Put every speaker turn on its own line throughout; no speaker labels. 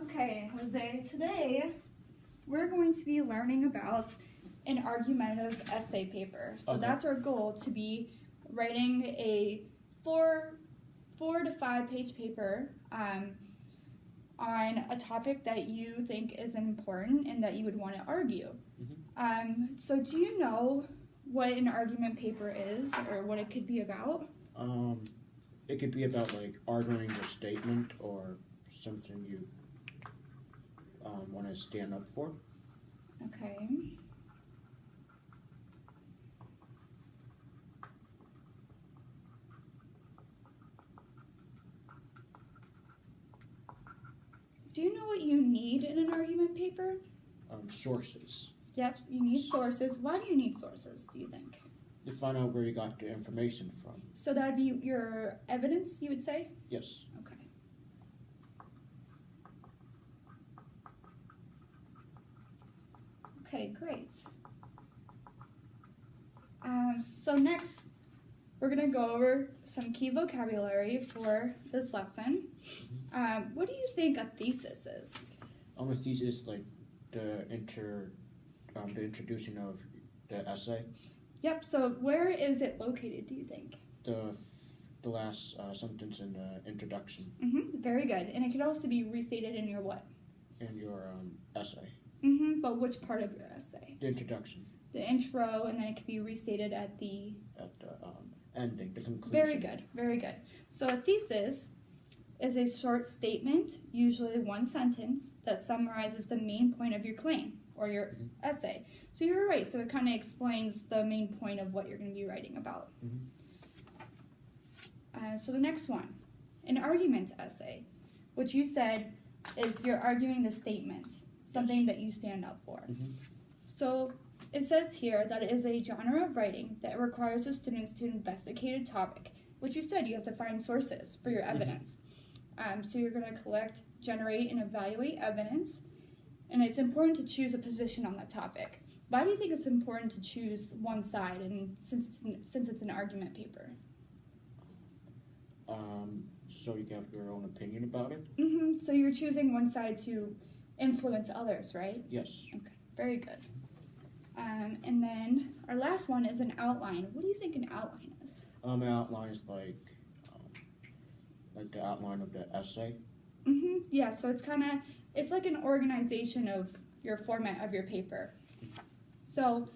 Okay, Jose, today we're going to be learning about an argumentative essay paper. So that's our goal, to be writing a four to 5 page paper on a topic that you think is important and that you would want to argue. So do you know what an argument paper is, or what it could be about?
It could be about like arguing a statement or something you want to stand up for.
Okay. Do you know what you need in an argument paper?
Sources.
Yep, you need sources. Why do you need sources, do you think?
To find out where you got the information from.
So that would be your evidence, you would say?
Yes.
Okay. Okay, great. So next, we're going to go over some key vocabulary for this lesson. What do you think a thesis is?
A thesis is like the introducing of the essay.
Yep, so where is it located, do you think?
The last sentence in the introduction.
Very good. And it could also be restated in your what?
In your essay.
But which part of your essay?
The introduction.
The intro, and then it could be restated at the...
At the ending, the conclusion.
Very good, very good. So a thesis is a short statement, usually one sentence, that summarizes the main point of your claim or your essay. So you're right, so it kind of explains the main point of what you're going to be writing about. So the next one, an argument essay, which you said is you're arguing the statement, something that you stand up for. So it says here that it is a genre of writing that requires the students to investigate a topic, which you said you have to find sources for your evidence. So you're going to collect, generate, and evaluate evidence, and it's important to choose a position on that topic. Why do you think it's important to choose one side, and since it's an argument paper?
So you have your own opinion about it?
So you're choosing one side to influence others, right?
Yes.
Okay, very good. And then our last one is an outline. What do you think an outline is?
An outline is like the outline of the essay.
Yeah, so it's like an organization of your format of your paper. So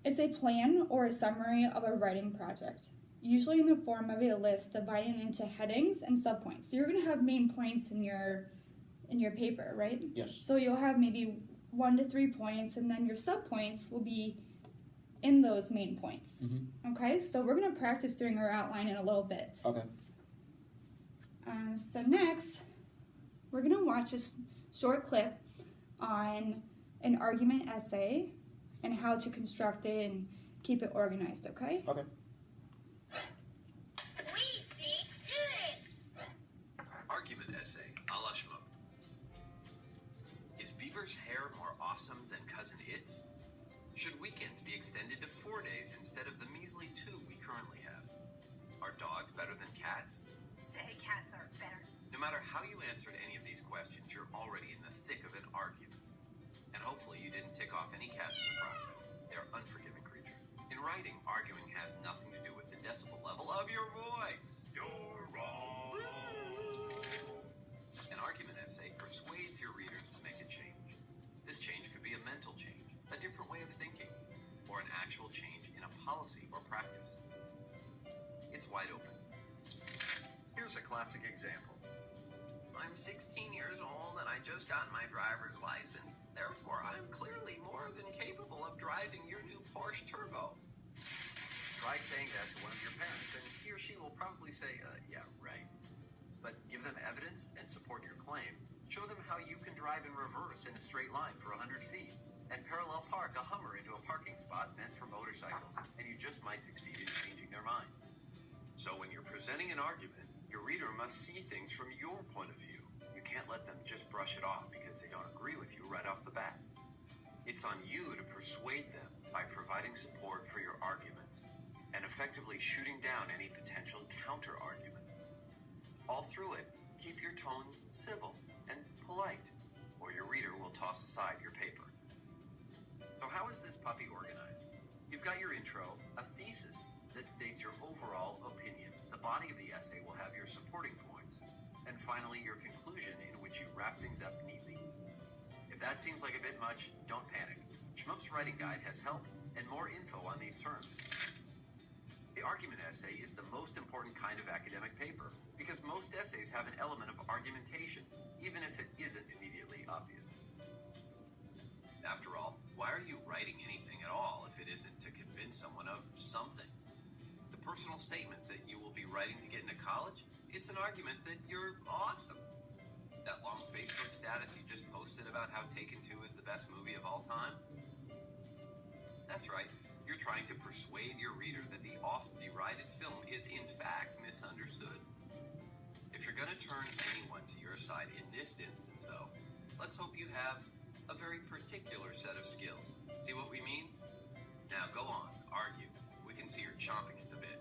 it's a plan or a summary of a writing project, usually in the form of a list divided into headings and subpoints. So you're going to have main points in your paper, right?
Yes.
So you'll have maybe 1 to 3 points, and then your subpoints will be in those main points. Okay, so we're going to practice doing our outline in a little bit.
Okay.
So next, we're going to watch a short clip on an argument essay and how to construct it and keep it organized, okay?
Okay.
We speak student.
Argument essay, a la Schmo. Is Beaver's hair more awesome than Cousin It's? Should weekends be extended to 4 days instead of the measly 2 we currently have? Are dogs better than cats?
Say cats are better.
No matter how you answered any of these questions, you're already in the thick of an argument. And hopefully you didn't tick off any cats in the process. They're unforgiving creatures. In writing, arguing has nothing to do with the decibel level of your voice. You're wrong. An argument essay persuades your readers to make a change. This change could be a mental change, a different way of thinking, or an actual change in a policy or practice. It's wide open. Here's a classic example. I'm 16 years old and I just got my driver's license. Therefore, I'm clearly more than capable of driving your new Porsche Turbo. Try saying that to one of your parents and he or she will probably say, yeah, right. But give them evidence and support your claim. Show them how you can drive in reverse in a straight line for 100 feet and parallel park a Hummer into a parking spot meant for motorcycles, and you just might succeed in changing their mind. So when you're presenting an argument, your reader must see things from your point of view. You can't let them just brush it off because they don't agree with you right off the bat. It's on you to persuade them by providing support for your arguments and effectively shooting down any potential counter-arguments. All through it, keep your tone civil and polite. toss aside your paper. So how is this puppy organized? You've got your intro, a thesis that states your overall opinion. The body of the essay will have your supporting points, and finally your conclusion in which you wrap things up neatly. If that seems like a bit much, don't panic. Schmoop's Writing Guide has help and more info on these terms. The argument essay is the most important kind of academic paper because most essays have an element of argumentation, even if it isn't immediately obvious. After all, why are you writing anything at all if it isn't to convince someone of something? The personal statement that you will be writing to get into college, it's an argument that you're awesome. That long Facebook status you just posted about how Taken 2 is the best movie of all time? That's right. You're trying to persuade your reader that the oft-derided film is in fact misunderstood. If you're going to turn anyone to your side in this instance, though, let's hope you have a very particular set of skills. See what we mean? Now go on, argue. We can see you're chomping at the bit.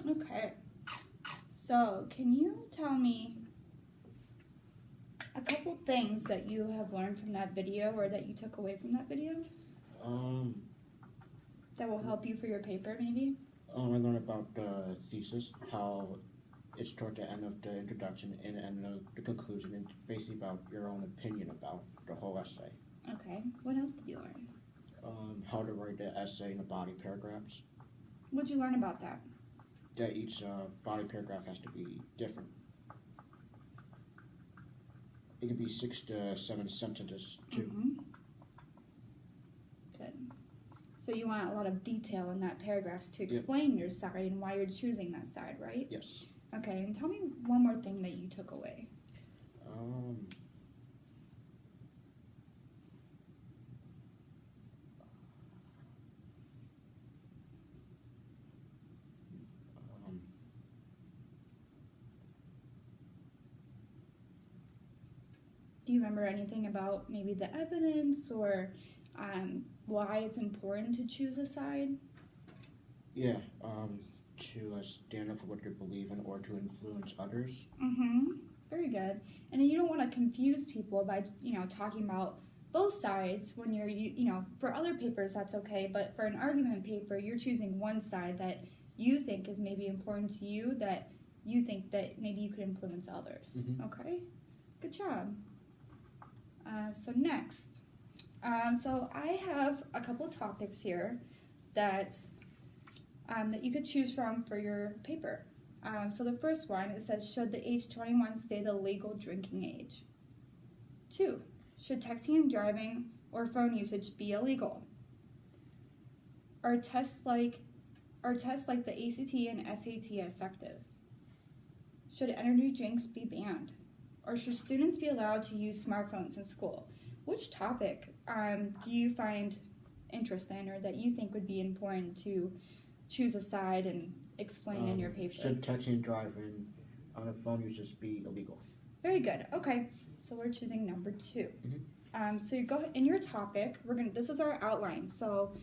Okay. So, can you tell me a couple things that you have learned from that video or that you took away from that video that will help you for your paper, maybe?
I learned about the thesis, how it's toward the end of the introduction and end of the conclusion. It's basically about your own opinion about the whole essay.
Okay. What else did you learn?
How to write the essay in the body paragraphs.
What did you learn about that?
That each body paragraph has to be different. It could be 6 to 7 sentences too.
Mm-hmm. Good. So you want a lot of detail in that paragraphs to explain your side and why you're choosing that side, right?
Yes.
Okay, and tell me one more thing that you took away. Do you remember anything about maybe the evidence or why it's important to choose a side?
Yeah, to stand up for what you believe in or to influence others.
Mm-hmm. Very good. And then you don't want to confuse people by, talking about both sides when you're, for other papers that's okay, but for an argument paper, you're choosing one side that you think is maybe important to you, that you think that maybe you could influence others.
Mm-hmm.
Okay? Good job. So next, so I have a couple topics here that you could choose from for your paper. So the first one, it says, should the age 21 stay the legal drinking age? 2, should texting and driving or phone usage be illegal? Are tests like the ACT and SAT effective? Should energy drinks be banned? Or should students be allowed to use smartphones in school? Which topic do you find interesting or that you think would be important to choose a side and explain in your paper?
Should texting and driving on a phone usage be illegal?
Very good. Okay, so we're choosing number 2.
Mm-hmm.
So you go in your topic. This is our outline. So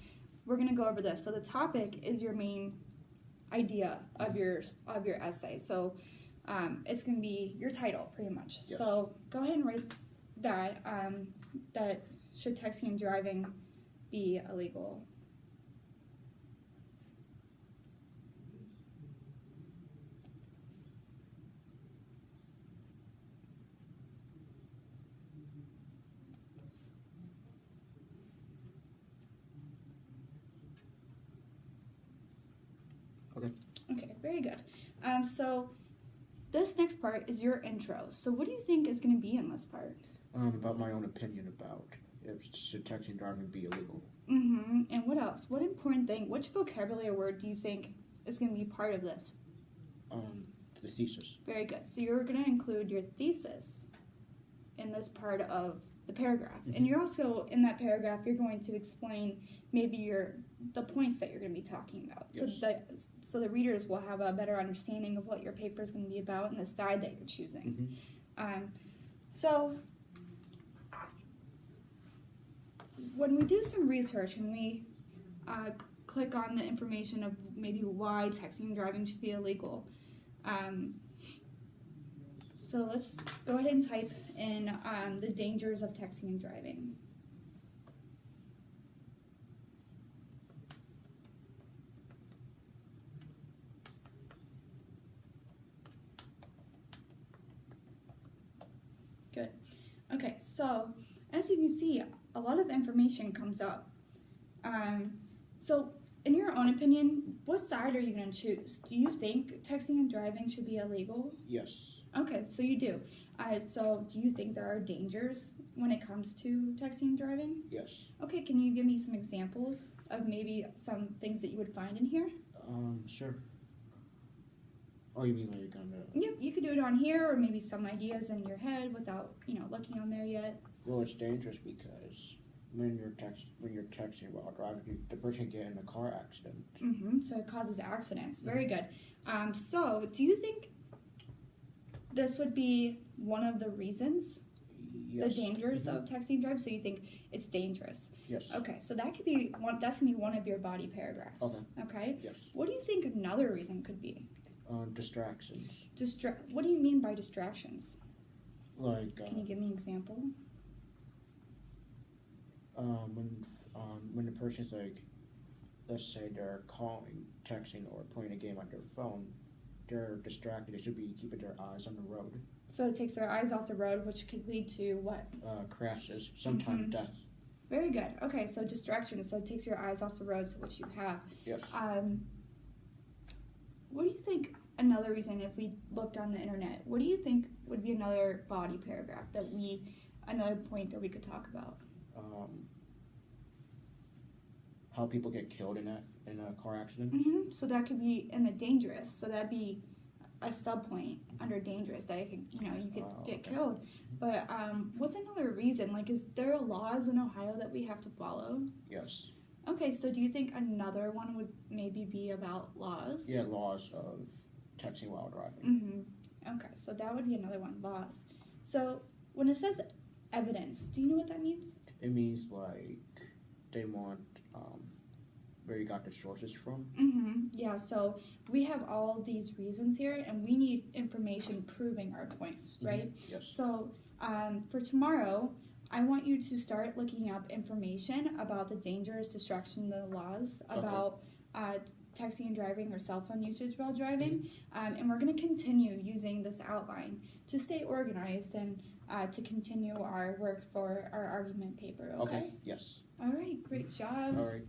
we're gonna go over this. So the topic is your main idea of your essay. So it's going to be your title, pretty much.
Yes.
So go ahead and write that, that should texting and driving be illegal? Okay, very good. So this next part is your intro. So what do you think is going to be in this part?
About my own opinion about should texting and driving be illegal.
Mm-hmm. And what else? What important thing, which vocabulary word do you think is going to be part of this?
The thesis.
Very good. So you're going to include your thesis in this part of the paragraph.
Mm-hmm.
And you're also, in that paragraph, you're going to explain maybe the points that you're going to be talking about.
Yes.
So the readers will have a better understanding of what your paper is going to be about and the side that you're choosing.
Mm-hmm.
So when we do some research and we click on the information of maybe why texting and driving should be illegal. So let's go ahead and type in the dangers of texting and driving. Good. Okay, so as you can see, a lot of information comes up. So in your own opinion, what side are you going to choose? Do you think texting and driving should be illegal?
Yes.
Okay, so you do. So do you think there are dangers when it comes to texting and driving?
Yes.
Okay, can you give me some examples of maybe some things that you would find in here?
Sure. Oh, you mean like on the...
Yep, you could do it on here, or maybe some ideas in your head without, looking on there yet.
Well, it's dangerous because when you're texting while driving, the person can get in a car accident.
Mm-hmm. So it causes accidents. Very good. So do you think this would be one of the reasons?
Yes.
The dangers of texting and driving? So you think it's dangerous?
Yes.
Okay, so that could be one. That's gonna be one of your body paragraphs. Okay.
Yes.
What do you think another reason could be?
Distractions.
What do you mean by distractions?
Like.
Can you give me an example?
When the person's like, let's say they're calling, texting, or playing a game on their phone, they're distracted. They should be keeping their eyes on the road.
So it takes their eyes off the road, which could lead to what?
Crashes, sometimes death.
Very good. Okay, so distractions. So it takes your eyes off the road, which you have.
Yes.
What do you think another reason, if we looked on the internet, what do you think would be another body paragraph another point that we could talk about?
How people get killed in a car accident.
Mm-hmm. So that could be in the dangerous. So that'd be a sub point under dangerous that you could get killed. But what's another reason? Like, is there laws in Ohio that we have to follow?
Yes.
Okay, so do you think another one would maybe be about laws?
Yeah, laws of texting while driving.
Mm-hmm. Okay, so that would be another one, laws. So when it says evidence, do you know what that means?
It means like they want where you got the sources from.
Mm-hmm. Yeah, so we have all these reasons here, and we need information proving our points, right?
Mm-hmm. Yes.
So for tomorrow, I want you to start looking up information about the dangers, distraction, the laws, about texting and driving or cell phone usage while driving.
Mm-hmm.
And we're going to continue using this outline to stay organized and to continue our work for our argument paper, okay?
Yes.
All right, great job.
All right.